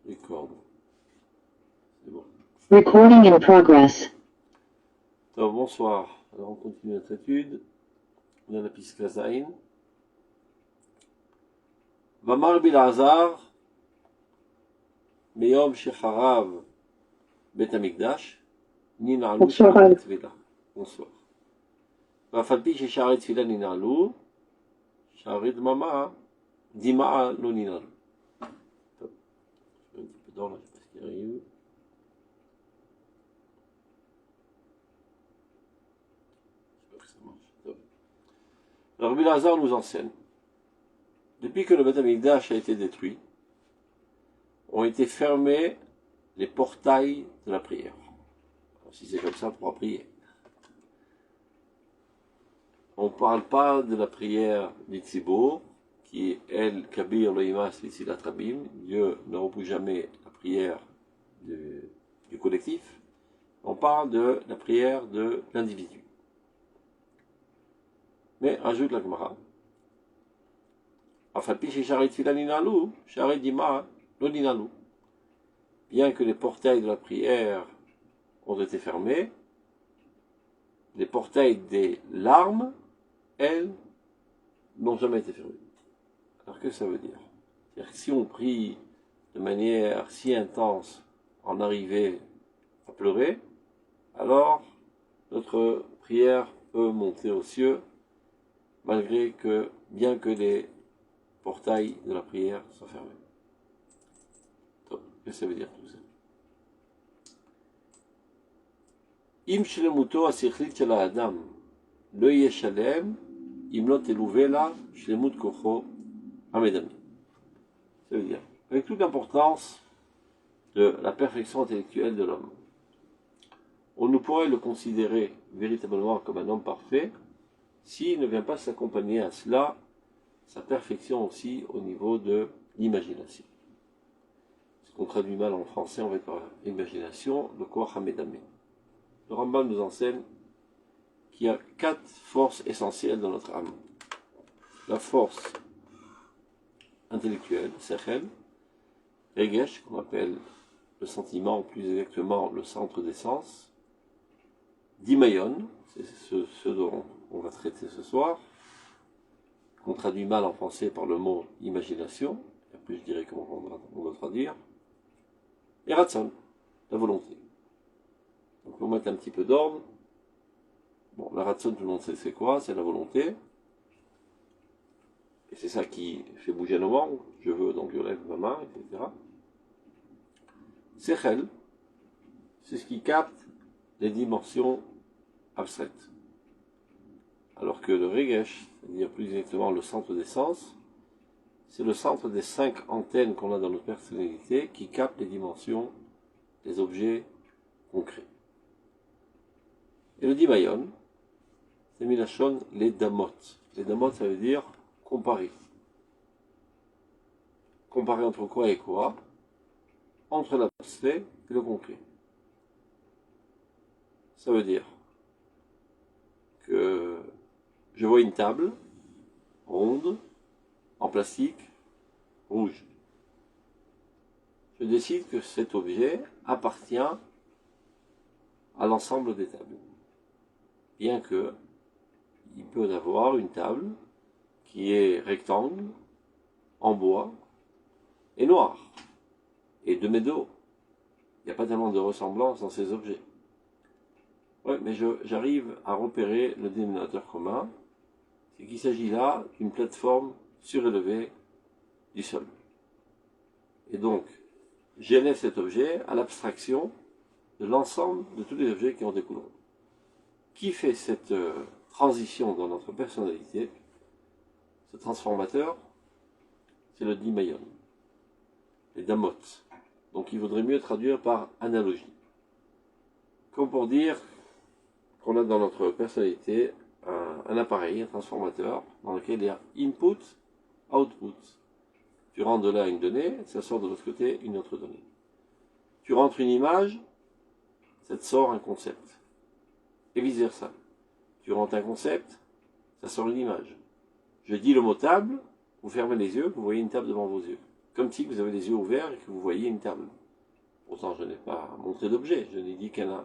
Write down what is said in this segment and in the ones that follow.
Record. C'est bon. Recording in progress. Alors, bonsoir. Alors, on continue notre étude. On a la Piska Zain. Vamar Bilazar, Meyom Shecharav Bet Amikdash, Nina'alou Bonsoir. Sharet Tfila. Bonsoir. Vafalpi Sharet Tfila Nina'alou, Sharet Mama, Dima'a Lo Nina'alou. Je vais un petit peu d'or là, je sais pas ce qui arrive. J'espère que ça marche. Alors, Bilazar nous enseigne. Depuis que le Beth Amikdash a été détruit, ont été fermés les portails de la prière. Alors, si c'est comme ça, on pourra prier. On ne parle pas de la prière du Tzibour, qui est El Kabir Loïmas Lissilat Rabim. Dieu ne repousse jamais la prière du collectif. On parle de la prière de l'individu. Mais ajoute la Gemara. Bien que les portails de la prière ont été fermés, les portails des larmes, elles, n'ont jamais été fermés. Alors que ça veut dire? C'est-à-dire que si on prie de manière si intense en arrivant à pleurer, alors notre prière peut monter aux cieux, malgré que, bien que les portail de la prière sont fermés. Qu'est-ce que ça veut dire tout ça? Im shlemuto asichlit shel ha'adam lo yeshalem im lo teluvela shlemut kocho hamedami. Ça veut dire, avec toute l'importance de la perfection intellectuelle de l'homme, on ne pourrait le considérer véritablement comme un homme parfait s'il ne vient pas s'accompagner à cela sa perfection aussi au niveau de l'imagination. Ce qu'on traduit mal en français, on va être par imagination, le Koach HaMedameh. Le Rambam nous enseigne qu'il y a 4 forces essentielles dans notre âme. La force intellectuelle, Sechel, Regesh, qu'on appelle le sentiment, plus exactement le centre des sens, Dimayon, c'est ce dont on va traiter ce soir, qu'on traduit mal en français par le mot imagination, et après je dirais comment on doit traduire, et Ratson, la volonté. Donc pour mettre un petit peu d'ordre, bon, la Ratson, tout le monde sait c'est quoi, c'est la volonté, et c'est ça qui fait bouger nos membres, je veux donc je lève ma main, etc. Sechel, c'est ce qui capte les dimensions abstraites. Alors que le Regesh, c'est-à-dire plus exactement le centre des sens, c'est le centre des 5 antennes qu'on a dans notre personnalité qui captent les dimensions des objets concrets. Et le Dimayon, c'est Milachon les Damot. Les Damot, ça veut dire comparer. Comparer entre quoi et quoi? Entre l'abstrait et le concret. Ça veut dire que je vois une table ronde, en plastique, rouge. Je décide que cet objet appartient à l'ensemble des tables. Bien que il peut y avoir une table qui est rectangle, en bois, et noire, et 2 mètres de haut. Il n'y a pas tellement de ressemblance dans ces objets. Ouais, mais j'arrive à repérer le dénominateur commun, c'est qu'il s'agit là d'une plateforme surélevée du sol. Et donc, j'élève cet objet à l'abstraction de l'ensemble de tous les objets qui en découleront. Qui fait cette transition dans notre personnalité, ce transformateur? C'est le Dimayon, les Damot. Donc il vaudrait mieux traduire par analogie. Comme pour dire qu'on a dans notre personnalité un appareil, un transformateur, dans lequel il y a input, output. Tu rentres de là une donnée, ça sort de l'autre côté une autre donnée. Tu rentres une image, ça te sort un concept. Et vice versa. Tu rentres un concept, ça sort une image. Je dis le mot table, vous fermez les yeux, vous voyez une table devant vos yeux. comme si vous avez les yeux ouverts et que vous voyez une table. Pourtant, je n'ai pas montré d'objet, je n'ai dit qu'un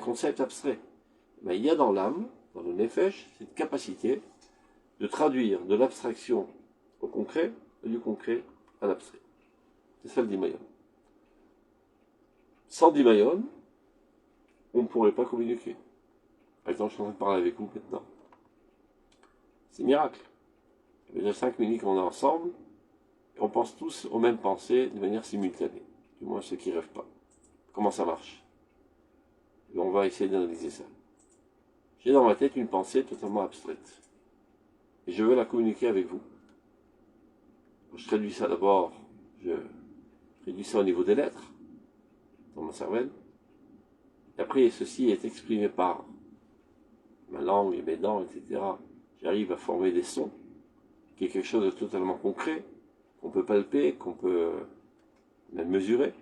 concept abstrait. Mais il y a dans l'âme, dans le nefesh, cette capacité de traduire de l'abstraction au concret et du concret à l'abstrait. C'est ça le Dimayon. Sans Dimayon, on ne pourrait pas communiquer. Par exemple, je suis en train de parler avec vous maintenant. C'est miracle. Il y a déjà 5 minutes qu'on est ensemble, et on pense tous aux mêmes pensées de manière simultanée. Du moins ceux qui ne rêvent pas. Comment ça marche? Et on va essayer d'analyser ça. J'ai dans ma tête une pensée totalement abstraite. Et je veux la communiquer avec vous. Je traduis ça d'abord, je réduis ça au niveau des lettres, dans ma cervelle. Et après, ceci est exprimé par ma langue et mes dents, etc. J'arrive à former des sons, qui est quelque chose de totalement concret, qu'on peut palper, qu'on peut même mesurer.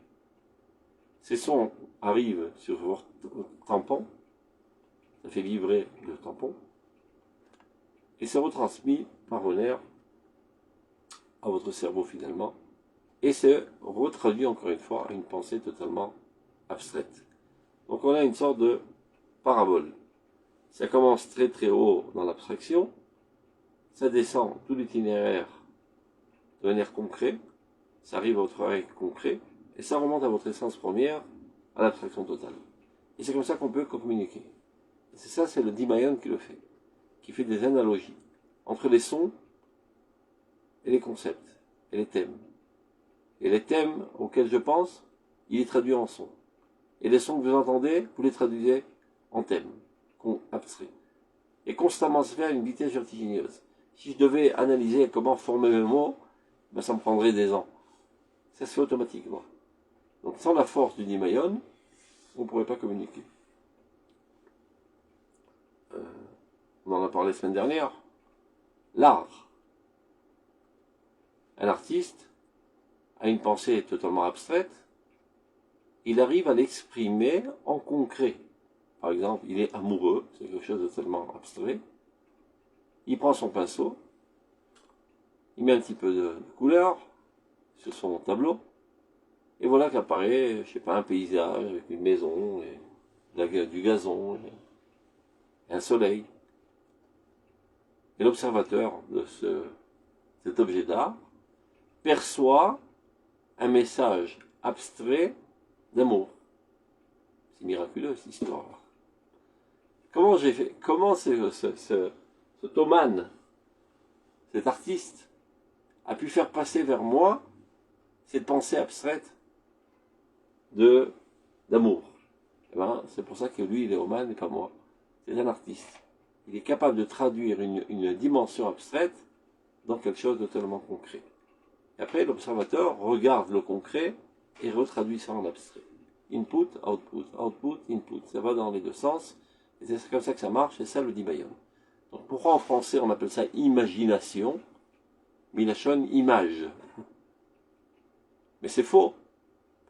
Ces sons arrivent sur votre tampon, ça fait vibrer le tampon, et c'est retransmis par vos nerfs à votre cerveau finalement, et c'est retraduit encore une fois à une pensée totalement abstraite. Donc on a une sorte de parabole. Ça commence très très haut dans l'abstraction, ça descend tout l'itinéraire de manière concrète, ça arrive à votre oreille concret, et ça remonte à votre essence première, à l'abstraction totale. Et c'est comme ça qu'on peut communiquer. Et c'est ça, c'est le Dimayon qui le fait, qui fait des analogies entre les sons et les concepts, et les thèmes. Et les thèmes auxquels je pense, il est traduit en sons. Et les sons que vous entendez, vous les traduisez en thèmes, abstraits. Et constamment se fait à une vitesse vertigineuse. Si je devais analyser comment former mes mots, ben ça me prendrait des ans. Ça se fait automatiquement. Donc sans la force du Dimayon, on ne pourrait pas communiquer. On en a parlé la semaine dernière. L'art. Un artiste a une pensée totalement abstraite. Il arrive à l'exprimer en concret. Par exemple, il est amoureux, c'est quelque chose de tellement abstrait. Il prend son pinceau, il met un petit peu de couleur sur son tableau, et voilà qu'apparaît, je sais pas, un paysage avec une maison, et du gazon, et un soleil. Et l'observateur de cet objet d'art perçoit un message abstrait d'amour. C'est miraculeux cette histoire. Comment j'ai fait? Comment ce Thoman, cet artiste, a pu faire passer vers moi cette pensée abstraite d'amour? Eh ben, c'est pour ça que lui, il est Oman et pas moi. C'est un artiste. Il est capable de traduire une dimension abstraite dans quelque chose de totalement concret. Et après, l'observateur regarde le concret et retraduit ça en abstrait. Input, output, output, input. Ça va dans les deux sens. Et c'est comme ça que ça marche, c'est ça le Dimayon. Donc pourquoi en français on appelle ça imagination? Milachon, image. Mais c'est faux.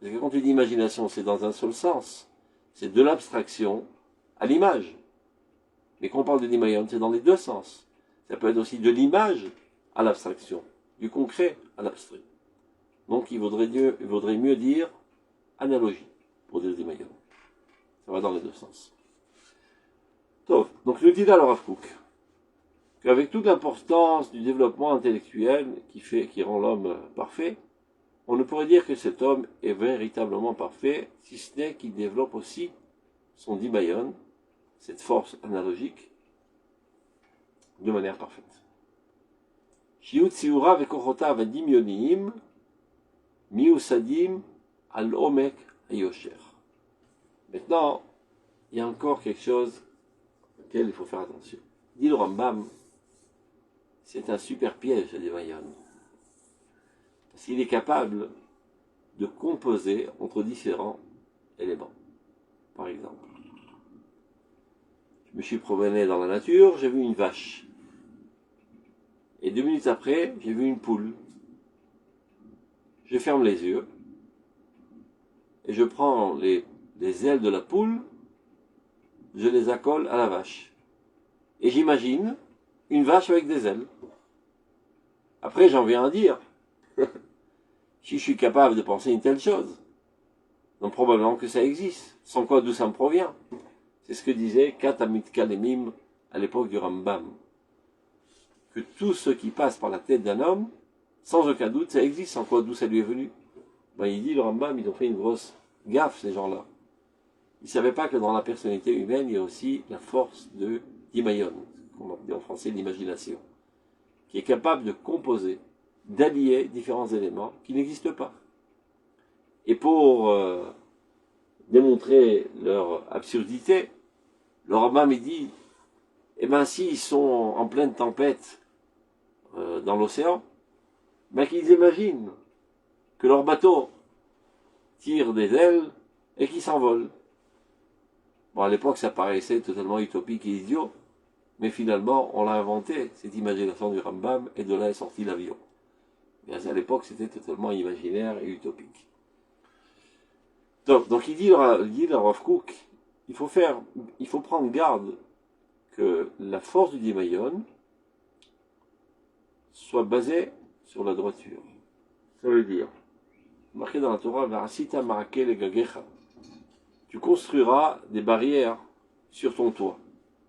Parce que quand tu dis imagination, c'est dans un seul sens. C'est de l'abstraction à l'image. Mais quand on parle de Dimayon, c'est dans les deux sens. Ça peut être aussi de l'image à l'abstraction, du concret à l'abstrait. Donc il vaudrait mieux dire analogie pour dire Dimayon. Ça va dans les deux sens. Donc nous dit là le Rav Kook qu'avec toute l'importance du développement intellectuel qui rend l'homme parfait, on ne pourrait dire que cet homme est véritablement parfait, si ce n'est qu'il développe aussi son Dimayon, cette force analogique, de manière parfaite. Shiut Tsiura vekochota vadim yonim, miusadim al omek ayosher. Maintenant, il y a encore quelque chose auquel il faut faire attention. Dit le Rambam, c'est un super piège à Dimayon. Parce qu'il est capable de composer entre différents éléments. Par exemple, je me suis promené dans la nature, j'ai vu une vache. Et 2 minutes après, j'ai vu une poule. Je ferme les yeux et je prends les ailes de la poule, je les accole à la vache. Et j'imagine une vache avec des ailes. Après, j'en viens à dire si je suis capable de penser une telle chose, donc probablement que ça existe. Sans quoi, d'où ça me provient? C'est ce que disait Katamit Kalemim à l'époque du Rambam. Que tout ce qui passe par la tête d'un homme, sans aucun doute, ça existe. Sans quoi, d'où ça lui est venu? Ben, il dit, le Rambam, ils ont fait une grosse gaffe, ces gens-là. Ils ne savaient pas que dans la personnalité humaine, il y a aussi la force de Dimayon, qu'on dit en français l'imagination, qui est capable de composer, d'allier différents éléments qui n'existent pas. Et pour démontrer leur absurdité, le Rambam il dit, eh bien s'ils sont en pleine tempête dans l'océan, ben qu'ils imaginent que leur bateau tire des ailes et qu'ils s'envolent. Bon, à l'époque, ça paraissait totalement utopique et idiot, mais finalement, on l'a inventé, cette imagination du Rambam, et de là est sorti l'avion. Mais à l'époque, c'était totalement imaginaire et utopique. Donc il dit le Rav Kook, il faut prendre garde que la force du Dimayon soit basée sur la droiture. Ça veut dire, marqué dans la Torah, Varasita Marake le Gagecha. Tu construiras des barrières sur ton toit,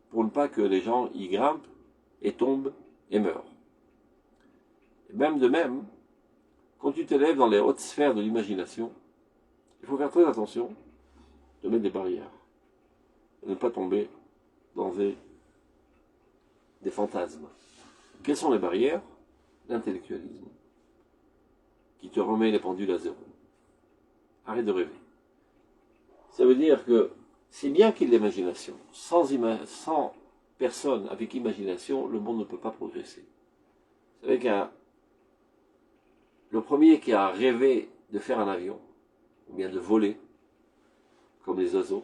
pour ne pas que les gens y grimpent et tombent et meurent. Et même de même, quand tu t'élèves dans les hautes sphères de l'imagination, il faut faire très attention de mettre des barrières, et ne pas tomber dans des fantasmes. Quelles sont les barrières? L'intellectualisme, qui te remet les pendules à zéro. Arrête de rêver. Ça veut dire que c'est bien qu'il y ait l'imagination. Sans personne avec imagination, le monde ne peut pas progresser. Vous savez le premier qui a rêvé de faire un avion, ou bien de voler, comme les oiseaux,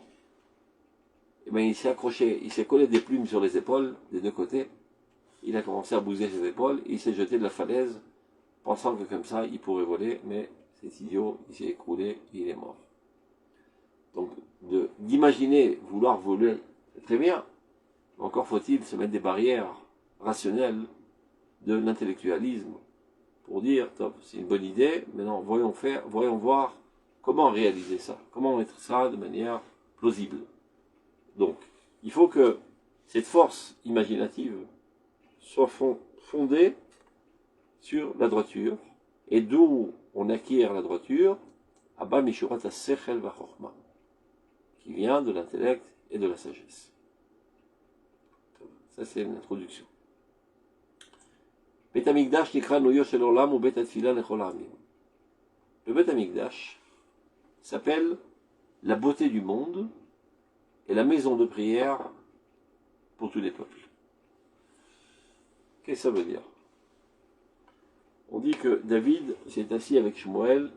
eh bien, il s'est accroché, il s'est collé des plumes sur les épaules, des deux côtés, il a commencé à bouger ses épaules, et il s'est jeté de la falaise, pensant que comme ça, il pourrait voler, mais cet idiot, il s'est écroulé, et il est mort. Donc, d'imaginer vouloir voler, c'est très bien. Encore faut-il se mettre des barrières rationnelles de l'intellectualisme pour dire, top, c'est une bonne idée, maintenant voyons voir comment réaliser ça, comment mettre ça de manière plausible. Donc, il faut que cette force imaginative soit fondée sur la droiture, et d'où on acquiert la droiture, Abba Mishurat Sechel Vachorma, qui vient de l'intellect et de la sagesse. Ça, c'est l'introduction. Bet Hamikdash nikra noyo shel olam ou bet atfila lechol ha'amim. Le Bet Hamikdash s'appelle la beauté du monde et la maison de prière pour tous les peuples. Qu'est-ce que ça veut dire? On dit que David s'est assis avec Shmuel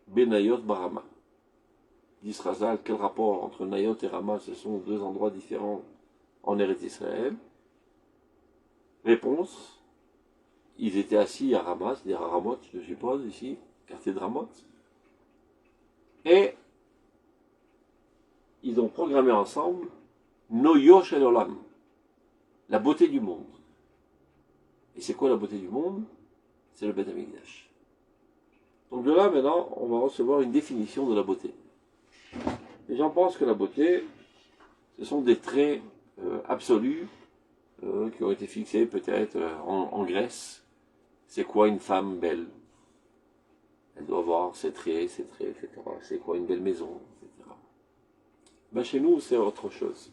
Benayot Barama. Dit Razal, quel rapport entre Nayot et Rama? Ce sont deux endroits différents en Eretz Israël. Réponse, ils étaient assis à Rama, c'est-à-dire à Ramoth, je suppose, ici, quartier de Ramoth. Et ils ont programmé ensemble Noyo Shel Olam, la beauté du monde. Et c'est quoi la beauté du monde? C'est le Bet Hamikdash. Donc de là, maintenant, on va recevoir une définition de la beauté. Les gens pensent que la beauté, ce sont des traits absolus qui ont été fixés peut-être en Grèce. C'est quoi une femme belle? Elle doit avoir ses traits, etc. C'est quoi une belle maison, etc. Ben chez nous, c'est autre chose.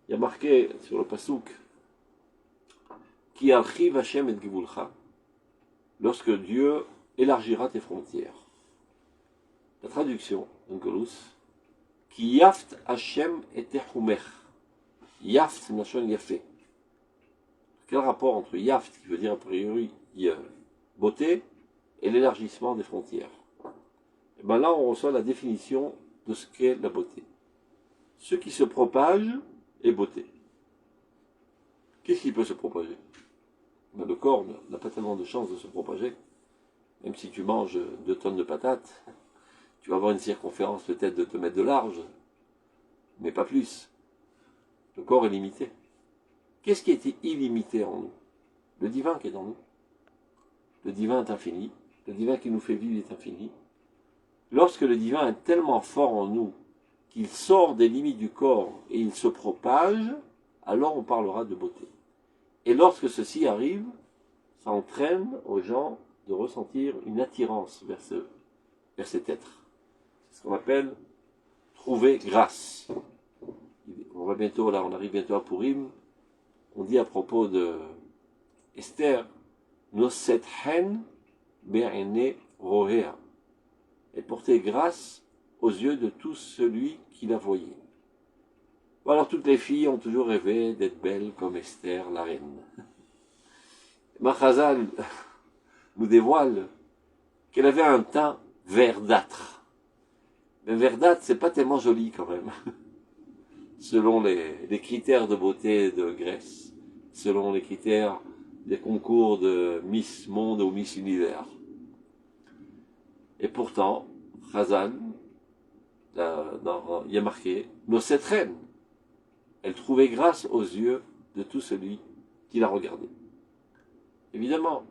Il y a marqué sur le pasouk Ki archiv Hashem et givulcha, lorsque Dieu élargira tes frontières. La traduction, Onkelos, Ki yaft Hashem et tehumech. Yaft, c'est nashon yafé. Quel rapport entre yaft, qui veut dire a priori beauté, et l'élargissement des frontières? Et bien là, on reçoit la définition de ce qu'est la beauté. Ce qui se propage est beauté. Qu'est-ce qui peut se propager? Ben le corps n'a pas tellement de chance de se propager. Même si tu manges 2 tonnes de patates, tu vas avoir une circonférence peut-être de 2 mètres de large, mais pas plus. Le corps est limité. Qu'est-ce qui était illimité en nous? Le divin qui est en nous. Le divin est infini, le divin qui nous fait vivre est infini. Lorsque le divin est tellement fort en nous qu'il sort des limites du corps et il se propage, alors on parlera de beauté. Et lorsque ceci arrive, ça entraîne aux gens de ressentir une attirance vers cet être. C'est ce qu'on appelle trouver grâce. On va bientôt, là, on arrive bientôt à Purim. On dit à propos de Esther, Noset hen be'ene rohea. Elle portait grâce aux yeux de tout celui qui la voyait. Bon, alors toutes les filles ont toujours rêvé d'être belles comme Esther, la reine. Machazal nous dévoile qu'elle avait un teint verdâtre. Mais verdâtre, c'est pas tellement joli quand même. Selon les critères de beauté de Grèce, selon les critères des concours de Miss Monde ou Miss Univers. Et pourtant, Chazal, il y a marqué, cette reine, elle trouvait grâce aux yeux de tout celui qui la regardait. Évidemment,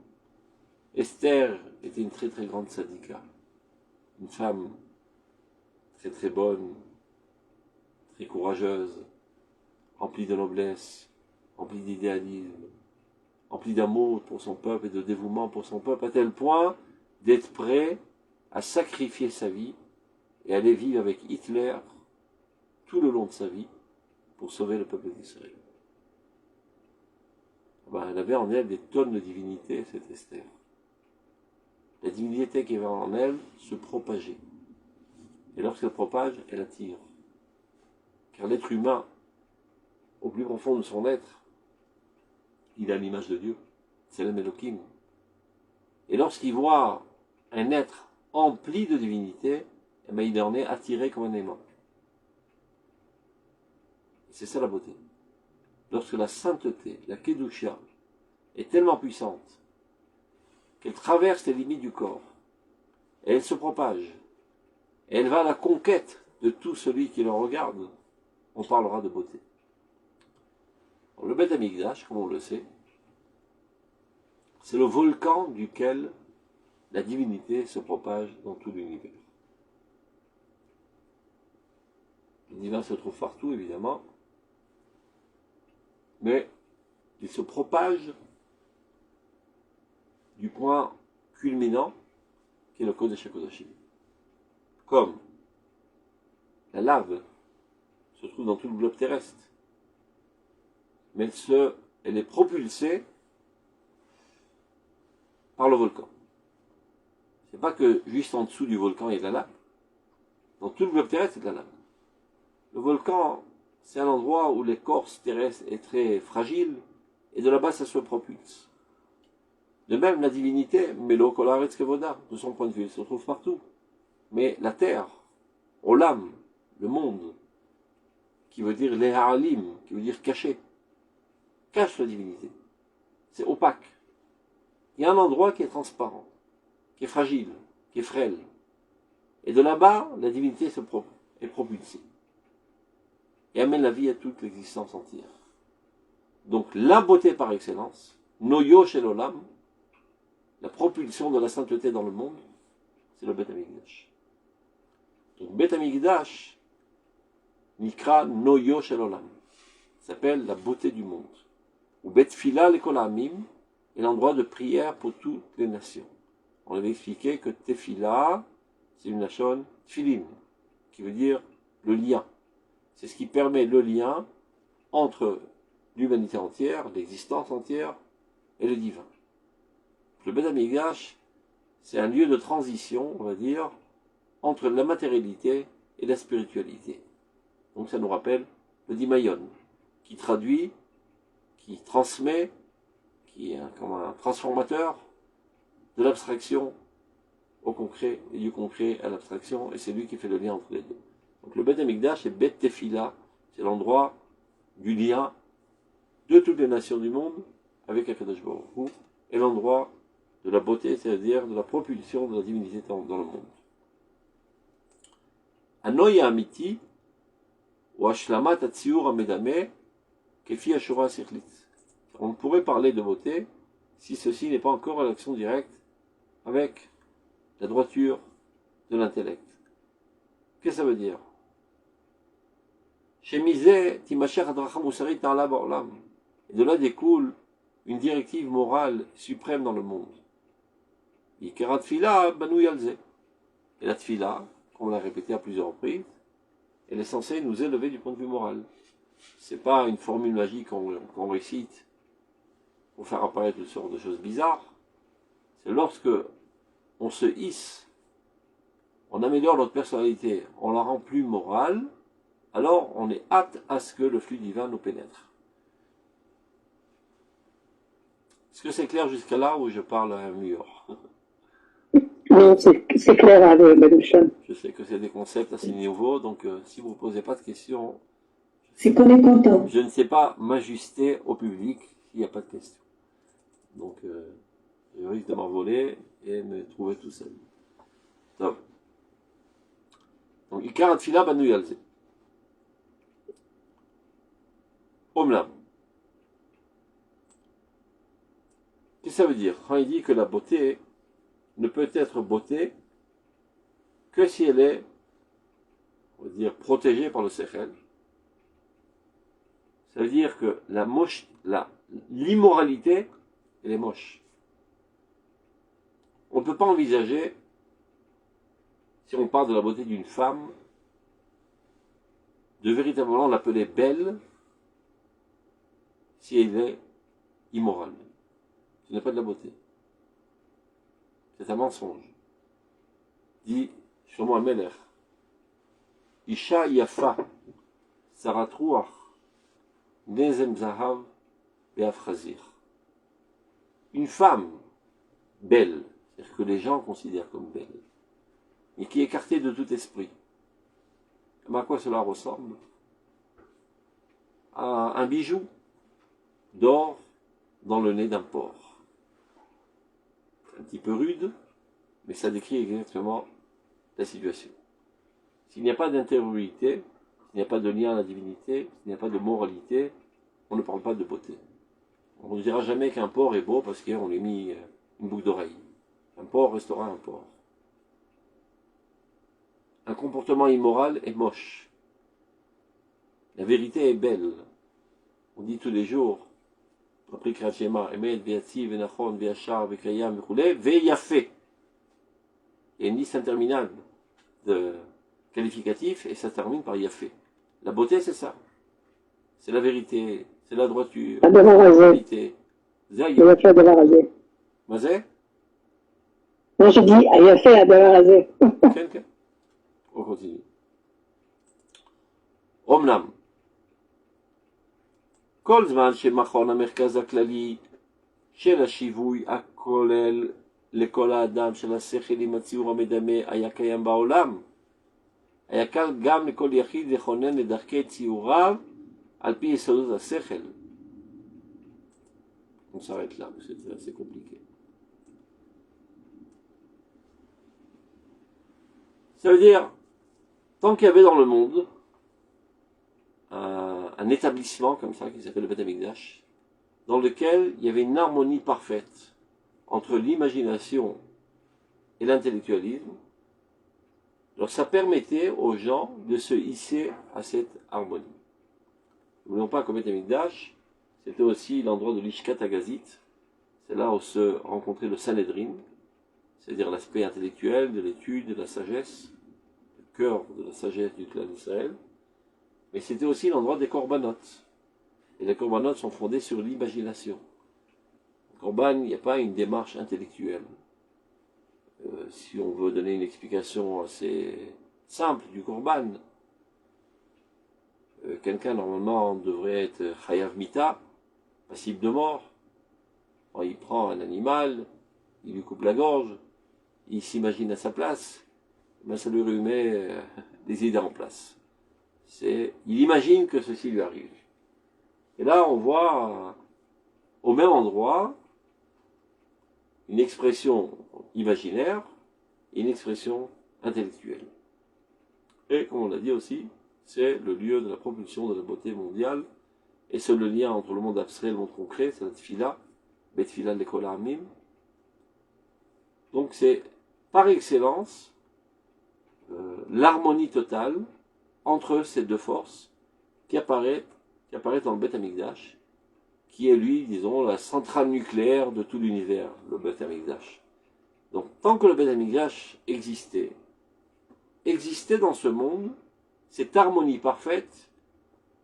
Esther était une très très grande sadika, une femme très très bonne, très courageuse, remplie de noblesse, remplie d'idéalisme, remplie d'amour pour son peuple et de dévouement pour son peuple, à tel point d'être prêt à sacrifier sa vie et aller vivre avec Hitler tout le long de sa vie pour sauver le peuple d'Israël. Elle avait en elle des tonnes de divinité, cette Esther. La divinité qui avait en elle se propageait. Et lorsqu'elle propage, elle attire. Car l'être humain, au plus profond de son être, il a l'image de Dieu. C'est le Elohim. Et lorsqu'il voit un être empli de divinité, il en est attiré comme un aimant. C'est ça la beauté. Lorsque la sainteté, la Kedusha, est tellement puissante qu'elle traverse les limites du corps, et elle se propage, et elle va à la conquête de tout celui qui le regarde, on parlera de beauté. Le Beth Amikdash, comme on le sait, c'est le volcan duquel la divinité se propage dans tout l'univers. Le divin se trouve partout, évidemment, mais il se propage du point culminant qui est le Kodesh HaKodashim. Comme la lave se trouve dans tout le globe terrestre, mais elle est propulsée par le volcan. C'est pas que juste en dessous du volcan il y a de la lave. Dans tout le globe terrestre, il y a de la lave. Le volcan, c'est un endroit où l'écorce terrestre est très fragile, et de là-bas ça se propulse. De même, la divinité, Melo Kolaretz Kevoda, de son point de vue, elle se trouve partout. Mais la terre, Olam, le monde, qui veut dire les Ha'alim, qui veut dire caché, cache la divinité. C'est opaque. Il y a un endroit qui est transparent, qui est fragile, qui est frêle. Et de là-bas, la divinité est propulsée. Et amène la vie à toute l'existence entière. Donc la beauté par excellence, Noyo Shel Olam, la propulsion de la sainteté dans le monde, c'est le Beth Amikdash. Donc Beth Amikdash, Nikra Noyo Shel Olam, s'appelle la beauté du monde. Ou Beth Fila Lekol Hamim est l'endroit de prière pour toutes les nations. On avait expliqué que Tefila, c'est une lachon Tfilin, qui veut dire le lien. C'est ce qui permet le lien entre l'humanité entière, l'existence entière et le divin. Le Beth Amikdash, c'est un lieu de transition, on va dire, entre la matérialité et la spiritualité. Donc ça nous rappelle le Dimayon, qui traduit, qui transmet, qui est comme un transformateur de l'abstraction au concret et du concret à l'abstraction, et c'est lui qui fait le lien entre les deux. Donc le Beth Amikdash, c'est Beth Tefila, c'est l'endroit du lien de toutes les nations du monde avec Akadosh Baruch Hu, et l'endroit de la beauté, c'est-à-dire de la propulsion de la divinité dans le monde. Anoya Amiti, ou Ashlamat Atsiur Amedame, Kefi Ashura Sikhlit. On pourrait parler de beauté si ceci n'est pas encore en action directe avec la droiture de l'intellect. Qu'est-ce que ça veut dire? Chez Mizé, Timacher Adracha Moussari Ta'ala Ba'olam. Et de là découle une directive morale suprême dans le monde. Yikera Tfila Banou Yalze. Et la Tfila, comme on l'a répété à plusieurs reprises, elle est censée nous élever du point de vue moral. C'est pas une formule magique qu'on récite pour faire apparaître toutes sortes de choses bizarres. C'est lorsque on se hisse, on améliore notre personnalité, on la rend plus morale, alors on est apte à ce que le flux divin nous pénètre. Est-ce que c'est clair jusqu'à là où je parle à un mur? Non, c'est clair, avec Badouchan. Je sais que c'est des concepts assez nouveaux, donc si vous ne posez pas de questions, C'est qu'on est content. je ne sais pas m'ajuster au public s'il n'y a pas de questions. Donc je risque de m'envoler et me trouver tout seul. Donc, Ikar Atfila Banu Yalze. Omlam. Qu'est-ce que ça veut dire? Quand il dit que la beauté ne peut être beauté que si elle est, on va dire, protégée par le sechel. Ça veut dire que l'immoralité, elle est moche. On ne peut pas envisager, si on parle de la beauté d'une femme, de véritablement l'appeler belle si elle est immorale. Ce n'est pas de la beauté. C'est un mensonge. Dit Shlomo HaMelech, Isha Yafa, Saratruach, Nezem Zahav, Be'afrazir. Une femme belle, c'est-à-dire que les gens considèrent comme belle, mais qui est écartée de tout esprit. À quoi cela ressemble? À un bijou d'or dans le nez d'un porc. Un petit peu rude, mais ça décrit exactement la situation. S'il n'y a pas d'intériorité, s'il n'y a pas de lien à la divinité, s'il n'y a pas de moralité, on ne parle pas de beauté. On ne dira jamais qu'un porc est beau parce qu'on lui a mis une boucle d'oreille. Un porc restera un porc. Un comportement immoral est moche. La vérité est belle. On dit tous les jours, après Kriyat Shema, Emet, Ve'atziv, Ve'nachon, Ve'achar, Ve'kayam, Ve'choulé, Ve'yafé. Il y a une liste interminable de qualificatifs et ça termine par Yafé. La beauté, c'est ça. C'est la vérité, c'est la droiture, c'est la vérité. Yafé à devoir raser. Mazé? Non, je dis Yafé à devoir raser. Quelqu'un? On continue. Omnam. כל זמן שמכון המרכז הכללי של השיווי הכולל לכל האדם של השכל עם הציור המדמה היה קיים בעולם, היה קל גם לכל יחיד לכונן לדרכי ציוריו על פי יסודות השכל. On s'arrête là, parce que c'est assez compliqué. Ça veut dire, tant qu'il y avait dans le monde un établissement comme ça, qui s'appelle le Beth Amikdash, dans lequel il y avait une harmonie parfaite entre l'imagination et l'intellectualisme, alors ça permettait aux gens de se hisser à cette harmonie. N'oublions pas qu'au Beth Amikdash, c'était aussi l'endroit de l'Ishkat Agazit, c'est là où se rencontrait le Sanhedrin, c'est-à-dire l'aspect intellectuel de l'étude, de la sagesse, le cœur de la sagesse du clan d'Israël, mais c'était aussi l'endroit des corbanotes. Et les corbanotes sont fondés sur l'imagination. Le corban, il n'y a pas une démarche intellectuelle. Si on veut donner une explication assez simple du corban, quelqu'un normalement devrait être chayav mita, passible de mort. Quand il prend un animal, il lui coupe la gorge, il s'imagine à sa place, ben ça lui remet des idées en place. Il imagine que ceci lui arrive. Et là, on voit au même endroit une expression imaginaire et une expression intellectuelle. Et comme on l'a dit aussi, c'est le lieu de la propulsion de la beauté mondiale, et c'est le lien entre le monde abstrait et le monde concret, c'est la tfila, bet tfila l'école amim. Donc c'est par excellence l'harmonie totale entre ces deux forces qui apparaît dans le Beth Amikdash, qui est lui, disons, la centrale nucléaire de tout l'univers, le Beth Amikdash. Donc, tant que le Beth Amikdash existait dans ce monde cette harmonie parfaite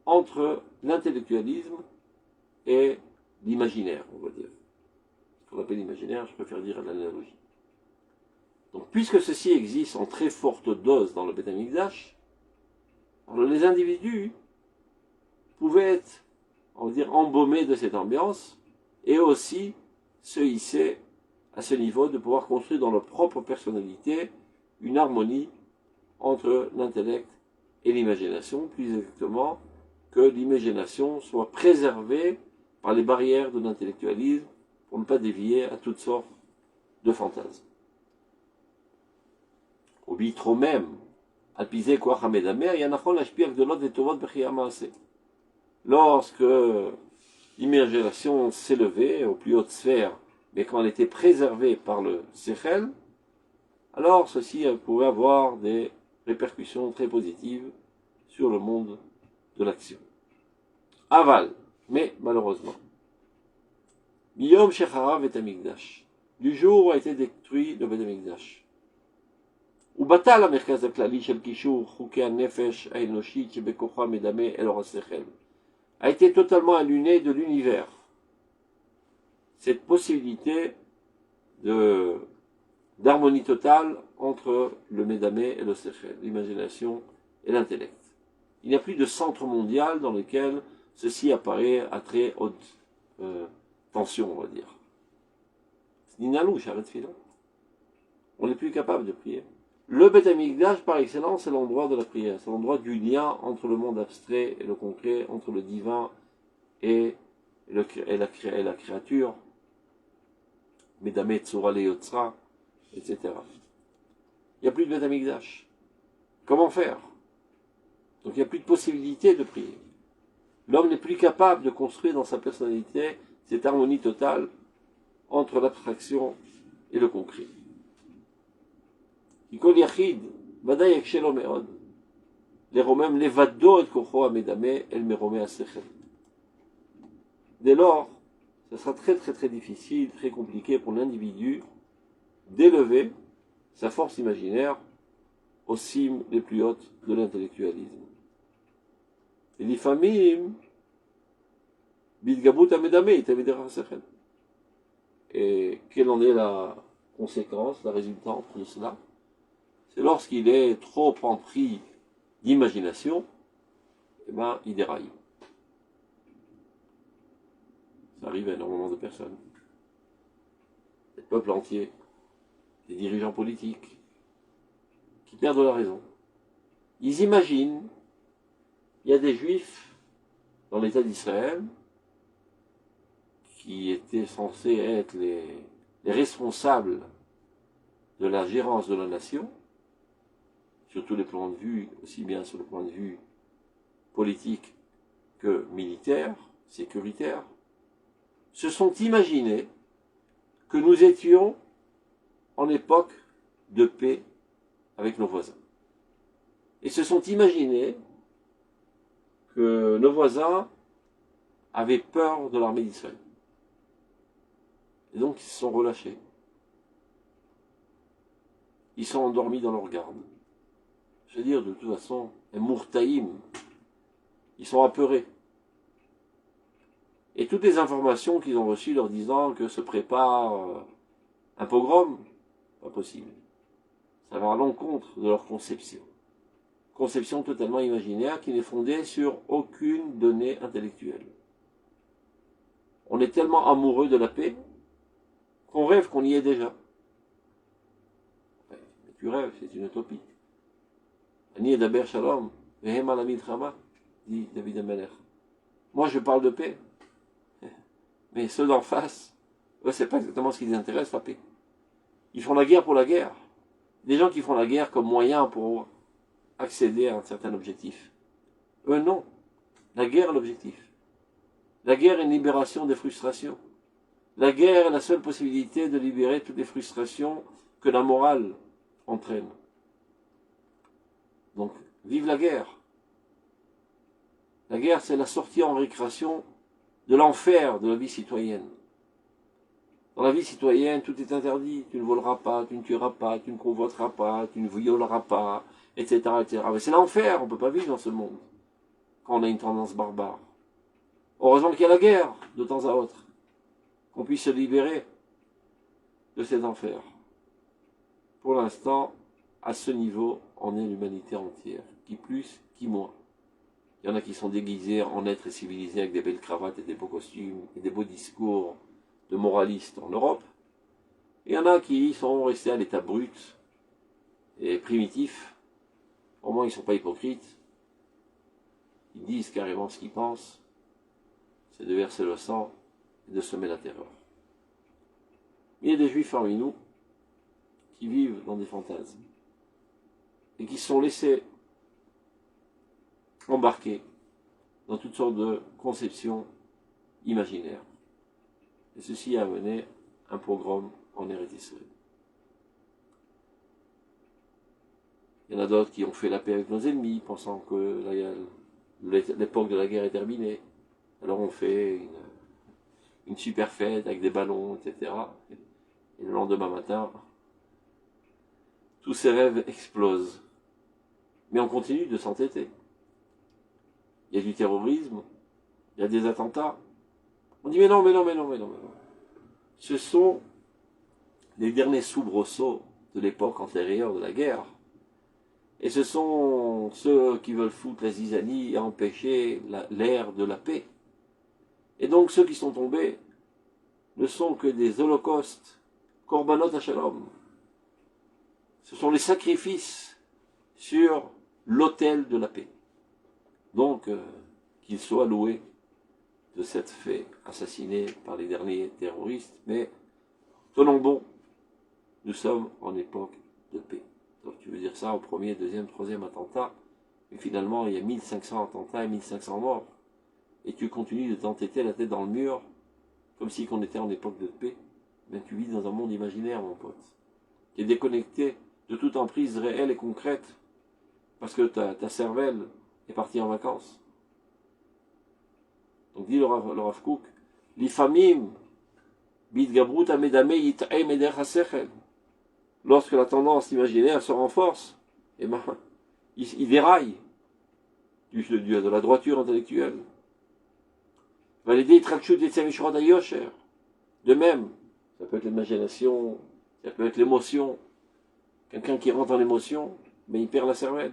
entre l'intellectualisme et l'imaginaire, on va dire. Ce qu'on appelle l'imaginaire, je préfère dire l'analogie. Donc, puisque ceci existe en très forte dose dans le Beth Amikdash, les individus pouvaient être, on va dire, embaumés de cette ambiance et aussi se hisser à ce niveau de pouvoir construire dans leur propre personnalité une harmonie entre l'intellect et l'imagination, plus exactement que l'imagination soit préservée par les barrières de l'intellectualisme pour ne pas dévier à toutes sortes de fantasmes. Au bitro même, alpisé quoi Hamedamer, Yanachon l'ashpir de l'autre et tovot bechiyamase. Lorsque l'imagination s'élevait aux plus hautes sphères, mais quand elle était préservée par le Sechel, alors ceci pouvait avoir des répercussions très positives sur le monde de l'action. Aval, mais malheureusement, Miyom Shecharav et Amikdash, du jour où a été détruit le Beth Amikdash. ובטל המרכז הכללי של קישור חוקי הנפש האנושית שבכוחה מדמה אל אור השכל. A été totalement annulé de l'univers. Cette possibilité d'harmonie totale entre le Médamé et le Sechel, l'imagination et l'intellect. Il n'y a plus de centre mondial dans lequel ceci apparaît à très haute tension, on va dire. On n'est plus capable de prier. Le Beth Amikdash, par excellence, c'est l'endroit de la prière. C'est l'endroit du lien entre le monde abstrait et le concret, entre le divin et la créature. Medame Tzura Leyotzra, etc. Il n'y a plus de Beth Amikdash. Comment faire? Donc il n'y a plus de possibilité de prier. L'homme n'est plus capable de construire dans sa personnalité cette harmonie totale entre l'abstraction et le concret. כל יחיד ודאי יקשה לו מאוד לרומם לבדו את כוחו המדמה אל מרומי השכל. Dès lors, ce sera très difficile, très compliqué pour l'individu d'élever sa force imaginaire aux cimes les plus hautes de l'intellectualisme. Et l'ifamim bidgabut amedame itamidera השכל. Et quelle en est la conséquence, la résultante de cela? C'est lorsqu'il est trop empris d'imagination, eh ben, il déraille. Ça arrive à énormément de personnes. Des peuples entiers, des dirigeants politiques, qui perdent la raison. Ils imaginent, il y a des juifs dans l'État d'Israël, qui étaient censés être les responsables de la gérance de la nation, sur tous les plans de vue, aussi bien sur le point de vue politique que militaire, sécuritaire, se sont imaginés que nous étions en époque de paix avec nos voisins. Et se sont imaginés que nos voisins avaient peur de l'armée d'Israël. Et donc ils se sont relâchés. Ils sont endormis dans leur garde. Je veux dire, de toute façon, les mourtaïm, ils sont apeurés. Et toutes les informations qu'ils ont reçues leur disant que se prépare un pogrom, pas possible. Ça va à l'encontre de leur conception. Conception totalement imaginaire qui n'est fondée sur aucune donnée intellectuelle. On est tellement amoureux de la paix qu'on rêve qu'on y est déjà. Mais tu rêves, c'est une utopie. Ani edaber shalom, vehem ala milchama, dit David Ameler. Moi je parle de paix. Mais ceux d'en face, eux, c'est pas exactement ce qui les intéresse, la paix. Ils font la guerre pour la guerre. Des gens qui font la guerre comme moyen pour accéder à un certain objectif. Eux, non. La guerre est l'objectif. La guerre est une libération des frustrations. La guerre est la seule possibilité de libérer toutes les frustrations que la morale entraîne. Donc, vive la guerre. La guerre, c'est la sortie en récréation de l'enfer de la vie citoyenne. Dans la vie citoyenne, tout est interdit. Tu ne voleras pas, tu ne tueras pas, tu ne convoiteras pas, tu ne violeras pas, etc. etc. Mais c'est l'enfer, on ne peut pas vivre dans ce monde quand on a une tendance barbare. Heureusement qu'il y a la guerre, de temps à autre, qu'on puisse se libérer de cet enfer. Pour l'instant, à ce niveau, on est l'humanité entière, qui plus, qui moins. Il y en a qui sont déguisés en êtres civilisés avec des belles cravates et des beaux costumes et des beaux discours de moralistes en Europe. Et il y en a qui sont restés à l'état brut et primitif. Au moins, ils ne sont pas hypocrites. Ils disent carrément ce qu'ils pensent. C'est de verser le sang et de semer la terreur. Il y a des juifs parmi nous qui vivent dans des fantasmes et qui se sont laissés embarquer dans toutes sortes de conceptions imaginaires. Et ceci a amené un pogrom en Eretz Israël. Il y en a d'autres qui ont fait la paix avec nos ennemis, pensant que l'époque de la guerre est terminée. Alors on fait une super fête avec des ballons, etc. Et le lendemain matin, tous ces rêves explosent. Mais on continue de s'entêter. Il y a du terrorisme, il y a des attentats. On dit mais non. Ce sont les derniers soubresauts de l'époque antérieure de la guerre. Et ce sont ceux qui veulent foutre la zizanie et empêcher l'ère de la paix. Et donc ceux qui sont tombés ne sont que des holocaustes, korbanot hashalom. Ce sont les sacrifices sur l'autel de la paix. Donc, qu'ils soient loués de cette fait assassinée par les derniers terroristes, mais tenons bon, nous sommes en époque de paix. Donc tu veux dire ça au premier, deuxième, troisième attentat, mais finalement il y a 1500 attentats et 1500 morts, et tu continues de t'entêter la tête dans le mur, comme si on était en époque de paix. Mais tu vis dans un monde imaginaire, mon pote. Tu es déconnecté de toute emprise réelle et concrète, parce que ta cervelle est partie en vacances. Donc dit le Rav Kook, l'ifamim bitgabrut amedame yit'e meder hasechel. Lorsque la tendance imaginaire se renforce, eh ben, il déraille de la droiture intellectuelle. De même, ça peut être l'imagination, ça peut être l'émotion. Quelqu'un qui rentre en émotion, mais il perd la cervelle.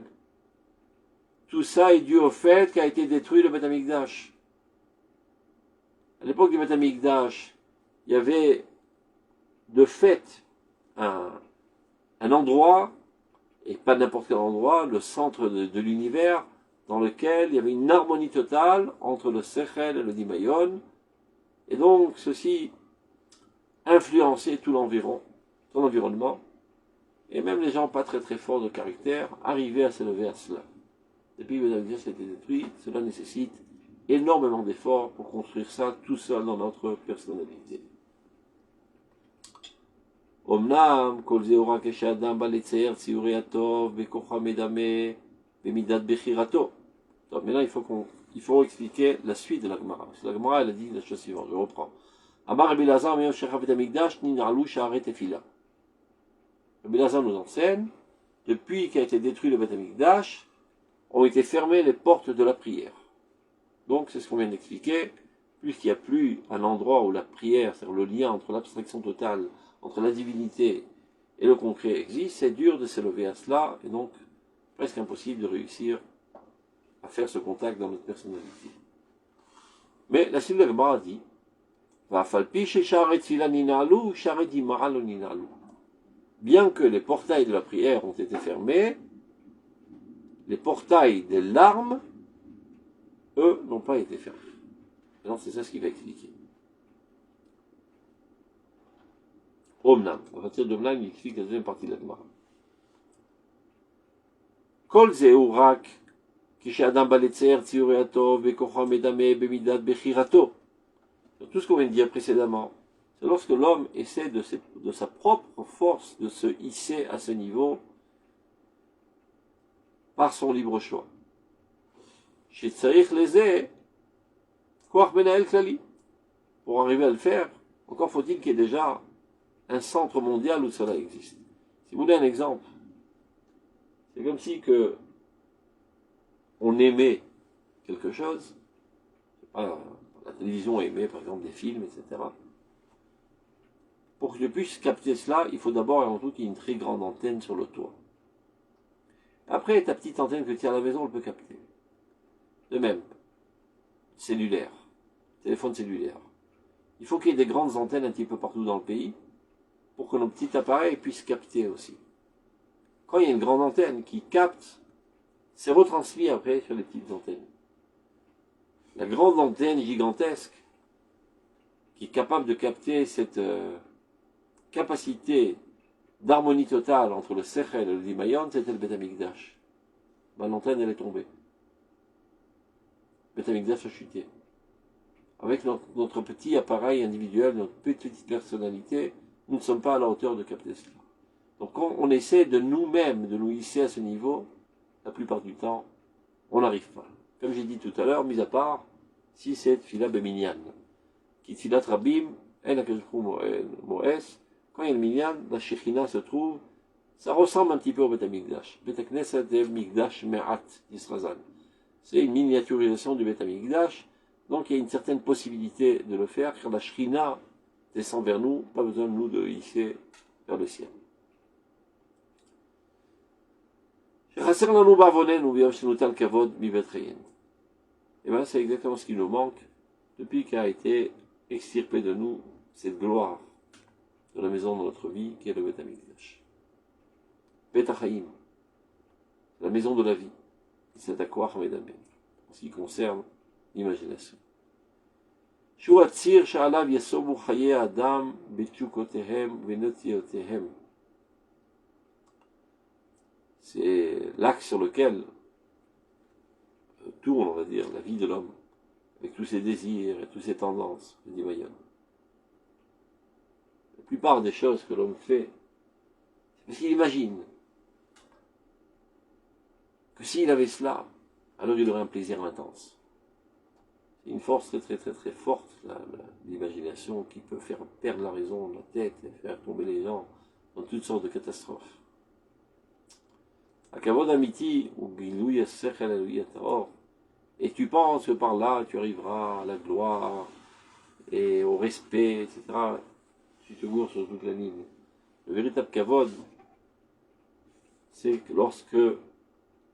Tout ça est dû au fait qu'a été détruit le Beth Amikdash. À l'époque du Beth Amikdash, il y avait de fait un endroit, et pas n'importe quel endroit, le centre de l'univers, dans lequel il y avait une harmonie totale entre le Sechel et le Dimayon, et donc ceci influençait tout son environnement, et même les gens pas très très forts de caractère arrivaient à s'élever à cela. Depuis que le Beth a été détruit, cela nécessite énormément d'efforts pour construire ça tout seul dans notre personnalité. אמנם כל זה הוא רק כשאדם בא לצייר ציורי הטוב בכוחו מדמה במידת בחירתו. Donc maintenant il faut expliquer la suite de la Gemara. Parce que la Gemara elle a dit la chose suivante, je reprends. Amar Rabbi Elazar meyom shechaf bet hamikdash nin'alu sha'arei tefila. Rabbi Elazar nous enseigne, depuis qu'a été détruit le Beth Amikdash, ont été fermées les portes de la prière. Donc c'est ce qu'on vient d'expliquer, puisqu'il n'y a plus un endroit où la prière, c'est-à-dire le lien entre l'abstraction totale, entre la divinité et le concret existe, c'est dur de s'élever à cela, et donc presque impossible de réussir à faire ce contact dans notre personnalité. Mais la Silla Gemara dit, bien que les portails de la prière ont été fermés, les portails des larmes, eux, n'ont pas été fermés. Alors c'est ça ce qu'il va expliquer. Omnam. À partir d'Omnam, il explique la deuxième partie de la Gemara. Kol zeu rak kishe'adam ba letzer tziyurei hatov bekocho medame bemidat bechirato. Tout ce qu'on vient de dire précédemment, c'est lorsque l'homme essaie de sa propre force de se hisser à ce niveau par son libre choix. Pour arriver à le faire, encore faut-il qu'il y ait déjà un centre mondial où cela existe. Si vous voulez un exemple, c'est comme si que on aimait quelque chose, la télévision émet par exemple des films, etc. Pour que je puisse capter cela, il faut d'abord et avant tout qu'il y ait une très grande antenne sur le toit. Après, ta petite antenne que tu as à la maison, elle peut capter. De même, cellulaire, téléphone cellulaire. Il faut qu'il y ait des grandes antennes un petit peu partout dans le pays pour que nos petits appareils puissent capter aussi. Quand il y a une grande antenne qui capte, c'est retransmis après sur les petites antennes. La grande antenne gigantesque qui est capable de capter cette capacité d'harmonie totale entre le Sechel et le Dimayon, c'était le Beth Amikdash. L'antenne, elle est tombée. Le Beth Amikdash a chuté. Avec notre petit appareil individuel, notre petite personnalité, nous ne sommes pas à la hauteur de capter cela. Donc quand on essaie de nous-mêmes, de nous hisser à ce niveau, la plupart du temps, on n'arrive pas. Comme j'ai dit tout à l'heure, mis à part, si c'est Tfila Beminyan, qui Tfilat Rabim, El Akashkou Moès, quand il y a le Minyan, la Shekhinah se trouve, ça ressemble un petit peu au Bet HaMikdash. Bet HaKnesset et Mikdash Me'at Yisrazal. C'est une miniaturisation du Bet HaMikdash, donc il y a une certaine possibilité de le faire, car la Shekhinah descend vers nous, pas besoin de nous de hisser vers le ciel. Et bien, c'est exactement ce qui nous manque depuis qu'a été extirpé de nous cette gloire de la maison de notre vie qui est le Bet HaMikdash. Bet HaChaim, la maison de la vie, c'est à quoi en ce qui concerne l'imagination. C'est l'axe sur lequel tourne, on va dire, la vie de l'homme, avec tous ses désirs et toutes ses tendances, le Dimayon. La plupart des choses que l'homme fait, c'est parce qu'il imagine que s'il avait cela, alors il aurait un plaisir intense. C'est une force très forte, l'imagination, qui peut faire perdre la raison, la tête, et faire tomber les gens dans toutes sortes de catastrophes. Akavod Amiti, ou Gilouy Sechel Eloui Taor, et tu penses que par là tu arriveras à la gloire et au respect, etc. Tu te gourres sur toute la ligne. Le véritable Kavod, c'est que lorsque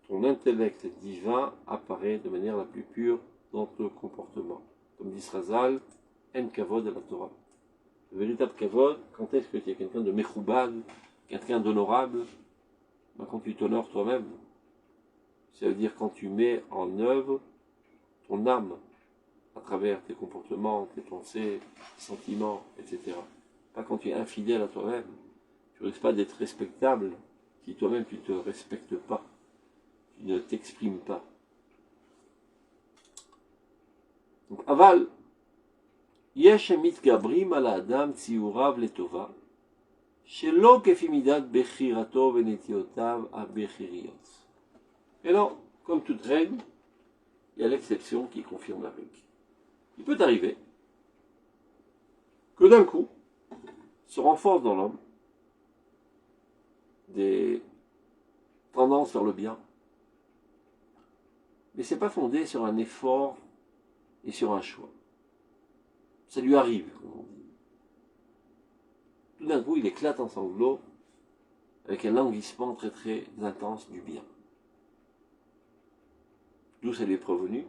ton intellect divin apparaît de manière la plus pure dans ton comportement. Comme dit Srazal, En Kavod à la Torah. Le véritable Kavod, quand est-ce que tu es quelqu'un de Mechoubal, quelqu'un d'honorable? Quand tu t'honores toi-même, ça veut dire quand tu mets en œuvre ton âme à travers tes comportements, tes pensées, tes sentiments, etc. Pas quand tu es infidèle à toi-même. Tu risques pas d'être respectable si toi-même tu ne te respectes pas, tu ne t'exprimes pas. Donc, aval, yesh mitgabrim ala adam tziurav letova. Et non, comme toute règle, il y a l'exception qui confirme la règle. Il peut arriver que d'un coup se renforcent dans l'homme des tendances vers le bien, mais ce n'est pas fondé sur un effort et sur un choix. Ça lui arrive, comme on dit. Tout d'un coup, il éclate en sanglots avec un languissement très intense du bien. D'où ça lui est provenu,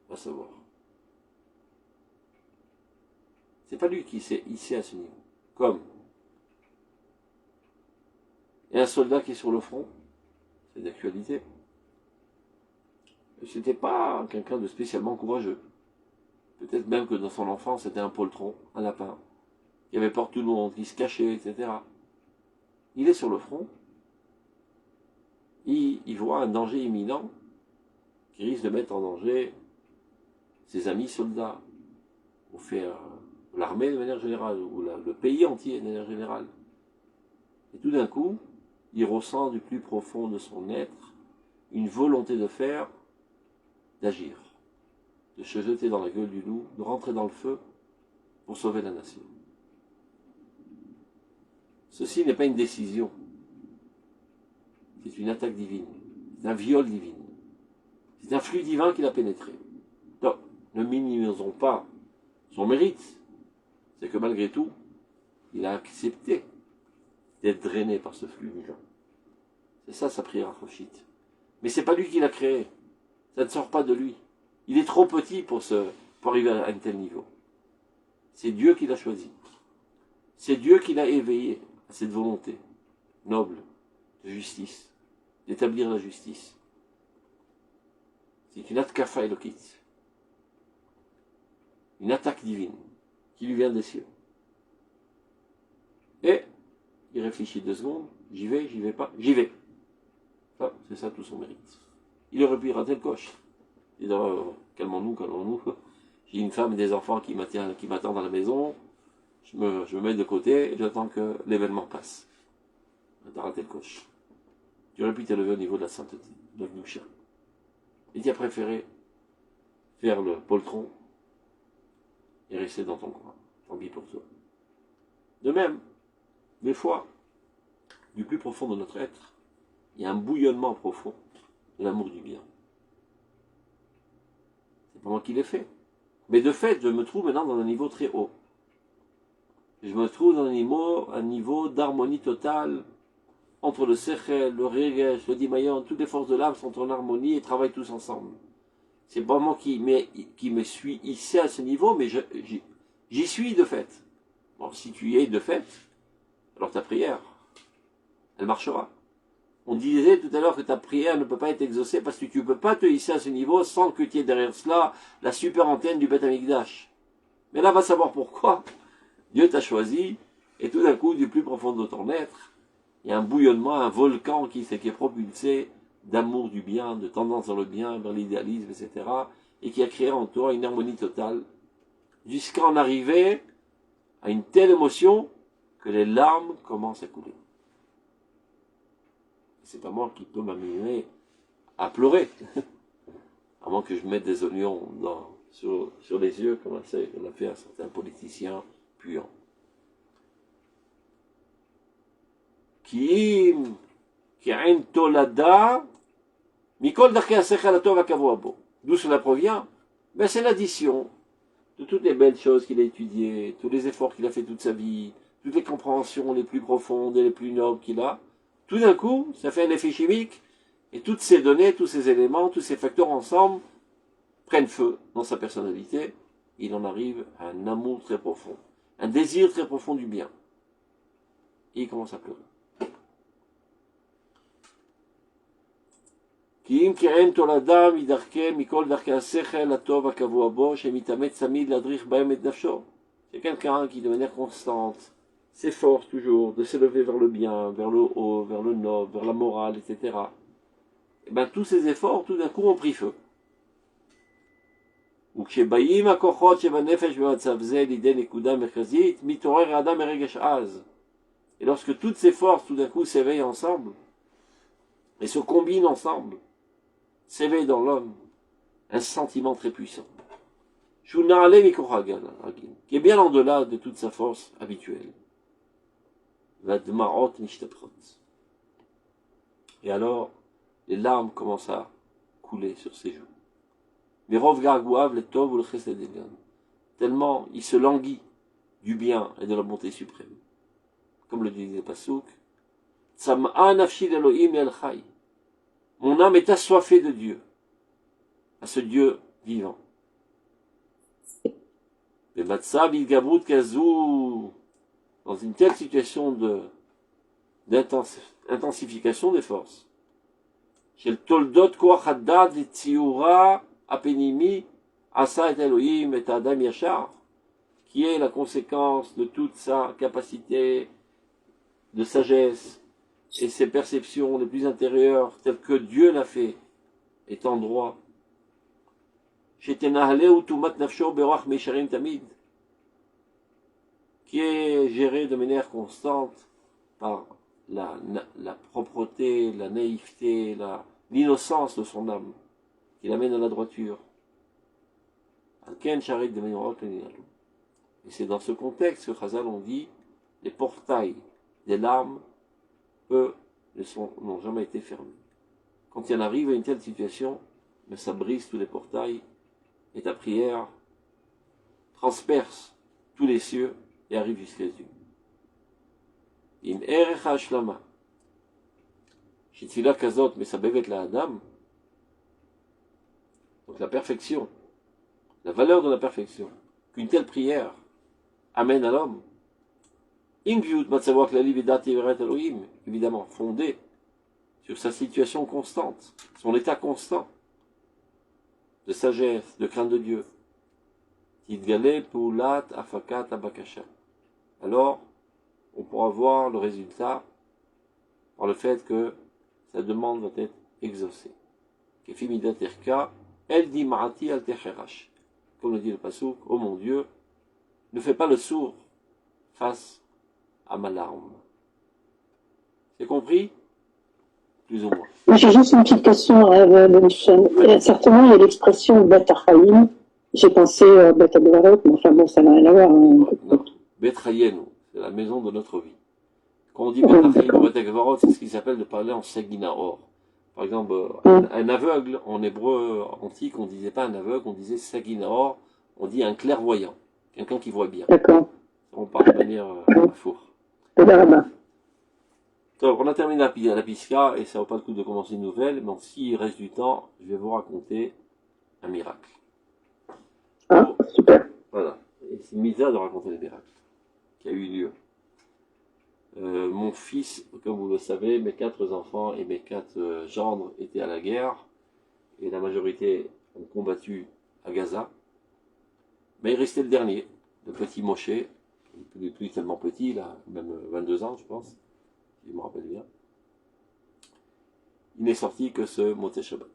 on va savoir. C'est pas lui qui s'est hissé à ce niveau. Comme il y a un soldat qui est sur le front, c'est d'actualité. C'était pas quelqu'un de spécialement courageux. Peut-être même que dans son enfance, c'était un poltron, un lapin. Il y avait peur de tout le monde, qui se cachait, etc. Il est sur le front, il voit un danger imminent qui risque de mettre en danger ses amis soldats, ou faire l'armée de manière générale, ou le pays entier de manière générale. Et tout d'un coup, il ressent du plus profond de son être une volonté de faire, d'agir, de se jeter dans la gueule du loup, de rentrer dans le feu pour sauver la nation. Ceci n'est pas une décision, c'est une attaque divine, c'est un viol divin, c'est un flux divin qui l'a pénétré. Donc, ne minimisons pas son mérite, c'est que malgré tout, il a accepté d'être drainé par ce flux divin. C'est ça sa prière aphrochite. Mais c'est pas lui qui l'a créé, ça ne sort pas de lui. Il est trop petit pour arriver à un tel niveau. C'est Dieu qui l'a choisi. C'est Dieu qui l'a éveillé à cette volonté noble de justice, d'établir la justice. C'est une atkafa elokit, une attaque divine qui lui vient des cieux. Et il réfléchit 2 secondes, j'y vais pas, j'y vais. Ah, c'est ça tout son mérite. Il aurait pu rater le coche. Il dit, calmons-nous. J'ai une femme et des enfants qui m'attendent à la maison. Je me mets de côté et j'attends que l'événement passe. Tu as raté le coche. Tu aurais pu t'élever au niveau de la sainteté, de la Gdusha. Et tu as préféré faire le poltron et rester dans ton coin. Tant pis pour toi. De même, des fois, du plus profond de notre être, il y a un bouillonnement profond de l'amour du bien. C'est pas moi qui l'ai fait. Mais de fait, je me trouve maintenant dans un niveau très haut. Je me trouve dans un niveau d'harmonie totale entre le sechel, le regesh, le dimayon, toutes les forces de l'âme sont en harmonie et travaillent tous ensemble. C'est pas moi qui me suis hissé à ce niveau, mais j'y suis de fait. Bon, si tu y es de fait, alors ta prière, elle marchera. On disait tout à l'heure que ta prière ne peut pas être exaucée parce que tu ne peux pas te hisser à ce niveau sans que tu aies derrière cela la super antenne du Beth Amikdash. Mais là, va savoir pourquoi. Dieu t'a choisi, et tout d'un coup, du plus profond de ton être, il y a un bouillonnement, un volcan qui est propulsé d'amour du bien, de tendance vers le bien, vers l'idéalisme, etc. Et qui a créé en toi une harmonie totale, jusqu'à en arriver à une telle émotion que les larmes commencent à couler. C'est pas moi qui peux m'amener à pleurer, à moins que je mette des oignons sur les yeux, comme on a fait à certains politiciens puants. D'où cela provient? Ben c'est l'addition de toutes les belles choses qu'il a étudiées, tous les efforts qu'il a fait toute sa vie, toutes les compréhensions les plus profondes et les plus nobles qu'il a. Tout d'un coup, ça fait un effet chimique, et toutes ces données, tous ces éléments, tous ces facteurs ensemble prennent feu dans sa personnalité. Il en arrive à un amour très profond, un désir très profond du bien. Et il commence à pleurer. C'est quelqu'un qui, de manière constante, s'efforce toujours de s'élever vers le bien, vers le haut, vers le noble, vers la morale, etc. Et bien tous ces efforts, tout d'un coup, ont pris feu. Et lorsque toutes ces forces, tout d'un coup, s'éveillent ensemble, et se combinent ensemble, s'éveille dans l'homme un sentiment très puissant, qui est bien en-delà de toute sa force habituelle. Et alors, les larmes commencent à couler sur ses joues. Tellement il se languit du bien et de la bonté suprême. Comme le disait Passouk, mon âme est assoiffée de Dieu, à ce Dieu vivant. Dans une telle situation d'intensification des forces, chez le Toldot Koach Haddad Tziura Apenimi Asa et Elohim et Adam Yachar, qui est la conséquence de toute sa capacité de sagesse et ses perceptions les plus intérieures, telles que Dieu l'a fait, étant droit. qui est géré de manière constante par la propreté, la naïveté, l'innocence de son âme, qui l'amène à la droiture. Et c'est dans ce contexte que Chazal ont dit, les portails des larmes, eux, n'ont jamais été fermés. Quand il en arrive à une telle situation, mais ça brise tous les portails, et ta prière transperce tous les cieux et arrive jusqu'à Dieu. In erecha ashlama, shitfila kazot mesabevet la adam, donc la perfection, la valeur de la perfection, qu'une telle prière amène à l'homme, évidemment fondée sur sa situation constante, son état constant de sagesse, de crainte de Dieu. Alors, on pourra voir le résultat par le fait que sa demande va être exaucée. Comme le dit le Passouk, oh mon Dieu, ne fais pas le sourd face à ma larme. C'est compris? Plus ou moins. J'ai juste une petite question à certainement, il y a l'expression Bet Chaim. J'ai pensé Bet Advarot, mais enfin bon, ça n'a rien à voir. Non, Bet Chayenu, c'est la maison de notre vie. Quand on dit Bet Chaim ou Bet Advarot, c'est ce qui s'appelle de parler en Saginaor. Par exemple, un aveugle, en hébreu antique, on disait pas un aveugle, on disait Saginaor, on dit un clairvoyant, quelqu'un qui voit bien. D'accord. On parle de manière four. Donc, on a terminé la Pisca, et ça vaut pas le coup de commencer une nouvelle, mais s'il reste du temps, je vais vous raconter un miracle. Ah, super. Voilà. Et c'est Misa de raconter les miracles qui a eu lieu. Mon fils, comme vous le savez, mes 4 enfants et mes 4 gendres étaient à la guerre, et la majorité ont combattu à Gaza. Mais il restait le dernier, le petit Moshe, il n'est plus tellement petit, il a même 22 ans, je pense, si je me rappelle bien. Il n'est sorti que ce Motzei Shabbat.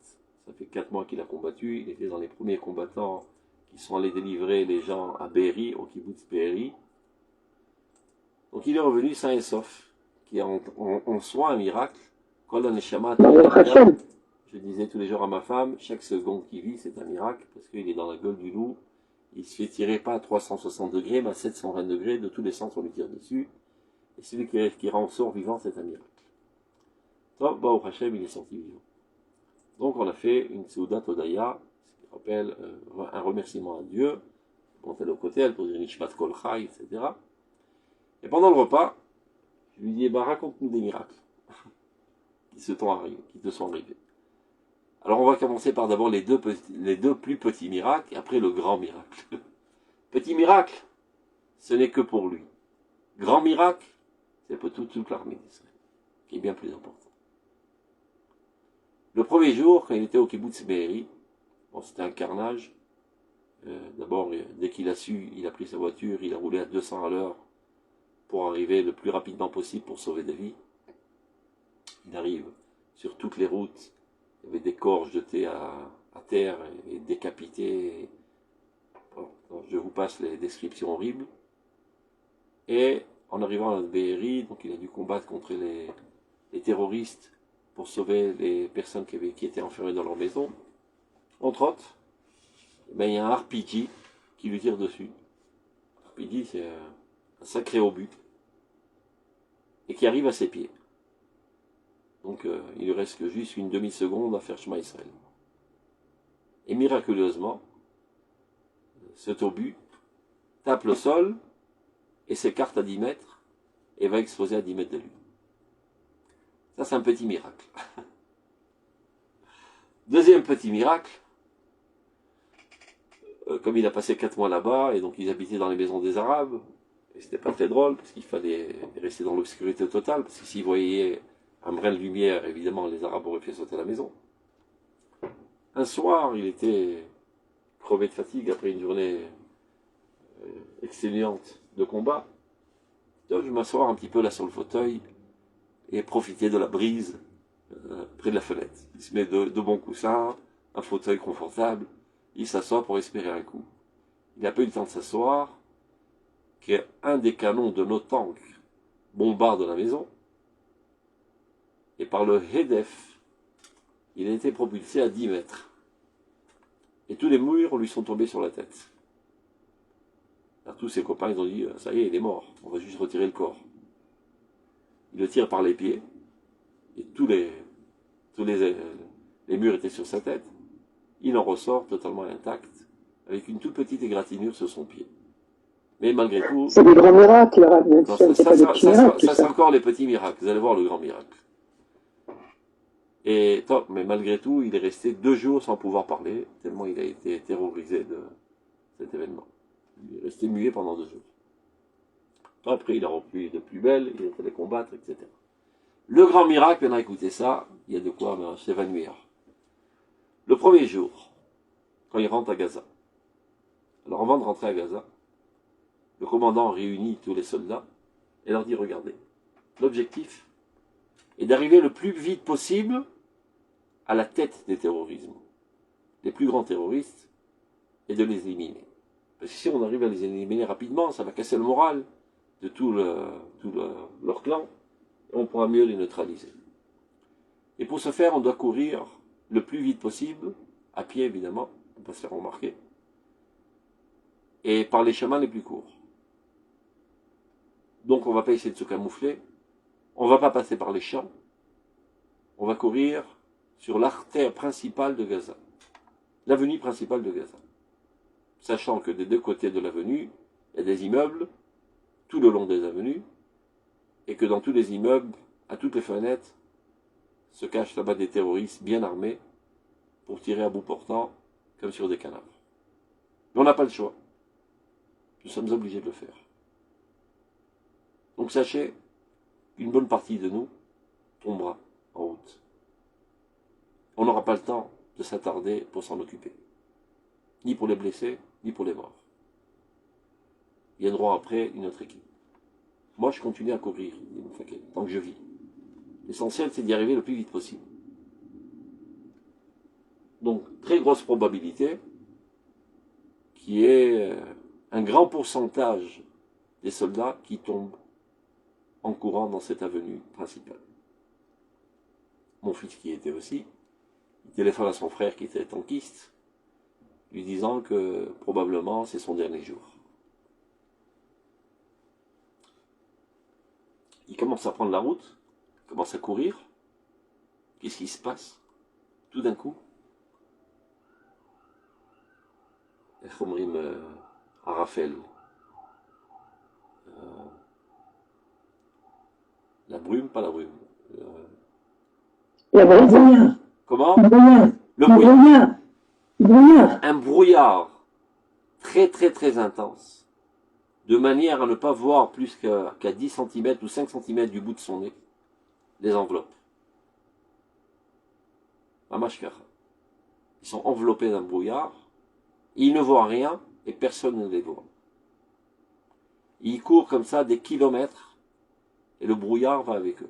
Ça fait 4 mois qu'il a combattu, il était dans les premiers combattants qui sont allés délivrer les gens à Be'eri, au kibbutz Be'eri. Donc il est revenu sain et sauf, qui est en soi un miracle. Je disais tous les jours à ma femme, chaque seconde qu'il vit, c'est un miracle, parce qu'il est dans la gueule du loup. Il se fait tirer pas à 360 degrés, mais à 720 degrés, de tous les sens on lui tire dessus. Et celui qui en sort vivant, c'est un miracle. Donc, au Hachem, il est sorti vivant. Donc on a fait une Seudat Odaya, ce qui rappelle un remerciement à Dieu, quand elle est au côté, elle pour dire Nishmat Kol Chai, etc. Et pendant le repas, je lui dis, raconte-nous des miracles qui te sont arrivés. Alors on va commencer par d'abord les deux plus petits miracles, et après le grand miracle. Petit miracle, ce n'est que pour lui. Grand miracle, c'est pour toute l'armée d'Israël, qui est bien plus important. Le premier jour, quand il était au kibbutz Be'eri, bon, c'était un carnage. D'abord, dès qu'il a su, il a pris sa voiture, il a roulé à 200 à l'heure pour arriver le plus rapidement possible pour sauver des vies. Il arrive sur toutes les routes, il y avait des corps jetés à terre et décapités. Bon, je vous passe les descriptions horribles. Et en arrivant à Be'eri, donc il a dû combattre contre les terroristes pour sauver les personnes qui étaient enfermées dans leur maison. Entre autres, il y a un RPG qui lui tire dessus. RPG, c'est un sacré obus. Et qui arrive à ses pieds. Donc il lui reste juste une demi-seconde à faire Shema Israël. Et miraculeusement, cet obus tape le sol et s'écarte à 10 mètres et va exploser à 10 mètres de lui. Ça, c'est un petit miracle. Deuxième petit miracle, comme il a passé 4 mois là-bas, et donc ils habitaient dans les maisons des Arabes, et c'était pas très drôle, parce qu'il fallait rester dans l'obscurité totale, parce que s'ils voyaient un brin de lumière, évidemment, les Arabes auraient fait sauter la maison. Un soir, il était crevé de fatigue après une journée exténuante de combat. Donc, je vais m'asseoir un petit peu là sur le fauteuil, et profiter de la brise près de la fenêtre. Il se met de bons coussins, un fauteuil confortable, il s'assoit pour espérer un coup. Il n'a pas eu le temps de s'asseoir, qu'un des canons de nos tanks bombarde la maison, et par le Hedef, il a été propulsé à 10 mètres. Et tous les murs lui sont tombés sur la tête. Alors, tous ses copains, ils ont dit, ça y est, il est mort, on va juste retirer le corps. Il le tire par les pieds, et tous les murs étaient sur sa tête. Il en ressort totalement intact, avec une toute petite égratignure sur son pied. Mais malgré tout... C'est des grands miracles, ça c'est encore les petits miracles. Vous allez voir le grand miracle. Et top, mais malgré tout, il est resté 2 jours sans pouvoir parler, tellement il a été terrorisé de cet événement. Il est resté muet pendant 2 jours. Après, il a repris de plus belle, il est allé combattre, etc. Le grand miracle, maintenant écoutez ça, il y a de quoi s'évanouir. Le premier jour, quand il rentre à Gaza. Alors avant de rentrer à Gaza, le commandant réunit tous les soldats et leur dit, regardez, l'objectif est d'arriver le plus vite possible à la tête des terrorismes, les plus grands terroristes, et de les éliminer. Parce que si on arrive à les éliminer rapidement, ça va casser le moral de tout leur clan, et on pourra mieux les neutraliser. Et pour ce faire, on doit courir le plus vite possible, à pied évidemment, on peut se faire remarquer, et par les chemins les plus courts. Donc on ne va pas essayer de se camoufler, on ne va pas passer par les champs, on va courir sur l'artère principale de Gaza, l'avenue principale de Gaza. Sachant que des 2 côtés de l'avenue, il y a des immeubles, tout le long des avenues, et que dans tous les immeubles, à toutes les fenêtres, se cachent là-bas des terroristes bien armés pour tirer à bout portant, comme sur des cadavres. Mais on n'a pas le choix. Nous sommes obligés de le faire. Donc sachez qu'une bonne partie de nous tombera en route. On n'aura pas le temps de s'attarder pour s'en occuper. Ni pour les blessés, ni pour les morts. Il y a droit après une autre équipe. Moi, je continue à courir, tant que je vis. L'essentiel, c'est d'y arriver le plus vite possible. Donc, très grosse probabilité qu'il y ait un grand pourcentage des soldats qui tombent en courant dans cette avenue principale. Mon fils qui y était aussi, il téléphone à son frère qui était tankiste, lui disant que probablement c'est son dernier jour. Il commence à prendre la route, il commence à courir. Qu'est-ce qui se passe? Tout d'un coup, Raphaël, la brume, pas la brume. La brume. Comment? Le brouillard. Brouillard. Un brouillard très très très intense, de manière à ne pas voir plus qu'à 10 cm ou 5 cm du bout de son nez, les enveloppes. Mamashkara. Ils sont enveloppés d'un brouillard, ils ne voient rien et personne ne les voit. Ils courent comme ça des kilomètres et le brouillard va avec eux.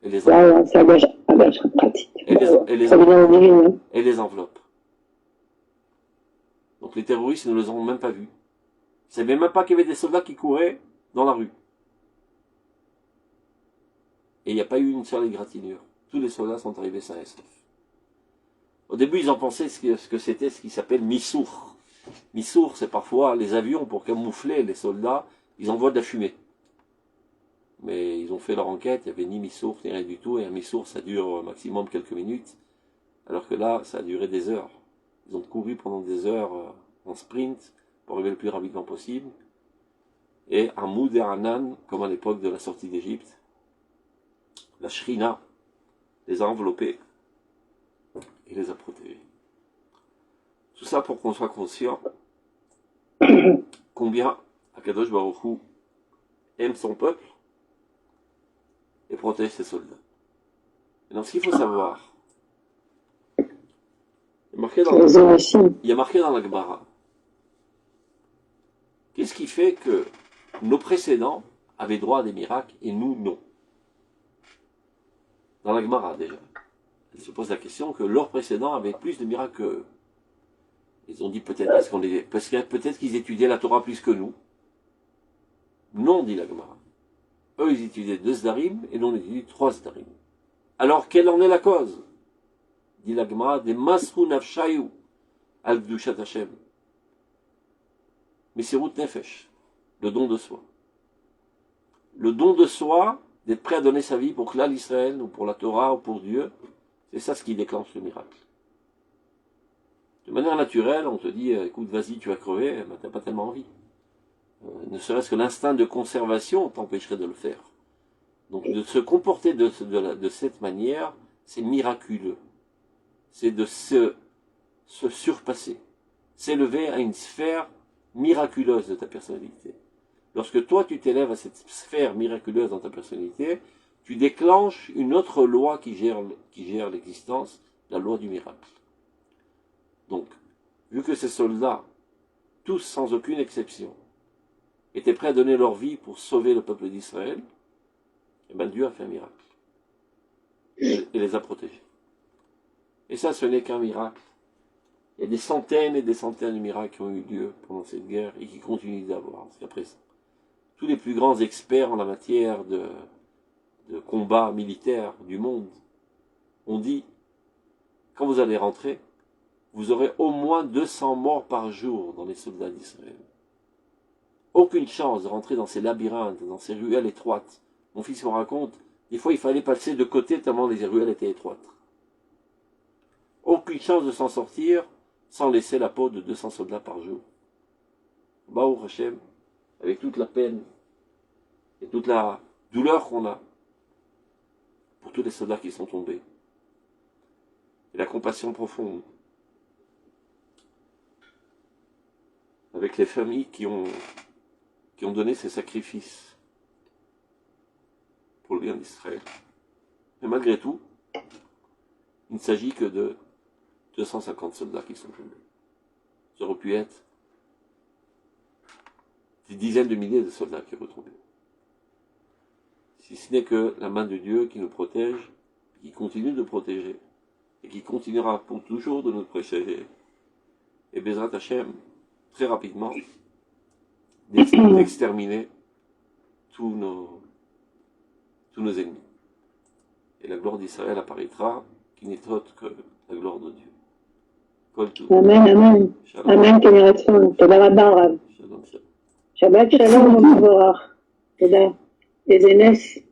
Et les enveloppes. C'est pratique. Et les enveloppes. Donc les terroristes ne les ont même pas vus. Ils ne savaient même pas qu'il y avait des soldats qui couraient dans la rue. Et il n'y a pas eu une seule égratignure. Tous les soldats sont arrivés sains et saufs. Au début, ils ont pensé ce que c'était ce qui s'appelle missour. Missour, c'est parfois les avions pour camoufler les soldats, ils envoient de la fumée. Mais ils ont fait leur enquête, il n'y avait ni missour ni rien du tout, et un missour ça dure au maximum quelques minutes, alors que là, ça a duré des heures. Ils ont couru pendant des heures en sprint pour arriver le plus rapidement possible. Et Hamoud et Hanan, comme à l'époque de la sortie d'Égypte, la Shrina les a enveloppés et les a protégés. Tout ça pour qu'on soit conscient combien Akadosh Baruch Hu aime son peuple et protège ses soldats. Et donc ce qu'il faut savoir, il y a marqué dans la Gemara, qu'est-ce qui fait que nos précédents avaient droit à des miracles et nous non? Dans la Gemara déjà, elle se pose la question que leurs précédents avaient plus de miracles qu'eux. Ils ont dit peut-être parce que peut-être qu'ils étudiaient la Torah plus que nous. Non, dit la Gemara. Eux, ils utilisaient 2 Zdarim et nous, on utilise 3 Zdarim. Alors, quelle en est la cause? Dit la Gemara, des Masru Nafshayu al Gdushat Hashem. Mesirut Nefesh, le don de soi. Le don de soi, d'être prêt à donner sa vie pour Klal Israël, ou pour la Torah, ou pour Dieu, c'est ça ce qui déclenche le miracle. De manière naturelle, on te dit, écoute, vas-y, tu vas crever, ben, t'as pas tellement envie. Ne serait-ce que l'instinct de conservation t'empêcherait de le faire. Donc de se comporter de cette manière, c'est miraculeux. C'est de se surpasser. S'élever à une sphère miraculeuse de ta personnalité. Lorsque toi tu t'élèves à cette sphère miraculeuse dans ta personnalité, tu déclenches une autre loi qui gère l'existence, la loi du miracle. Donc, vu que ces soldats, tous sans aucune exception, étaient prêts à donner leur vie pour sauver le peuple d'Israël, eh bien Dieu a fait un miracle. Et les a protégés. Et ça, ce n'est qu'un miracle. Il y a des centaines et des centaines de miracles qui ont eu lieu pendant cette guerre et qui continuent d'avoir jusqu'à présent. Tous les plus grands experts en la matière de combat militaire du monde ont dit, quand vous allez rentrer, vous aurez au moins 200 morts par jour dans les soldats d'Israël. Aucune chance de rentrer dans ces labyrinthes, dans ces ruelles étroites. Mon fils me raconte, des fois il fallait passer de côté tellement les ruelles étaient étroites. Aucune chance de s'en sortir sans laisser la peau de 200 soldats par jour. Baruch Hashem, avec toute la peine et toute la douleur qu'on a pour tous les soldats qui sont tombés. Et la compassion profonde avec les familles qui ont donné ces sacrifices pour le bien d'Israël. Mais malgré tout, il ne s'agit que de 250 soldats qui sont tombés. Ça aurait pu être des dizaines de milliers de soldats qui auraient tombé. Si ce n'est que la main de Dieu qui nous protège, qui continue de protéger, et qui continuera pour toujours de nous protéger. Et Bezrat Hashem, très rapidement, d'exterminer tous nos ennemis. Et la gloire d'Israël apparaîtra, qui n'est autre que la gloire de Dieu. Amen, amen. Shalom. Amen, Kénération. Toda Rabba, Rav. Shalom, shalom. Shabbat Shalom, Movorach. Toda. Et Zénès.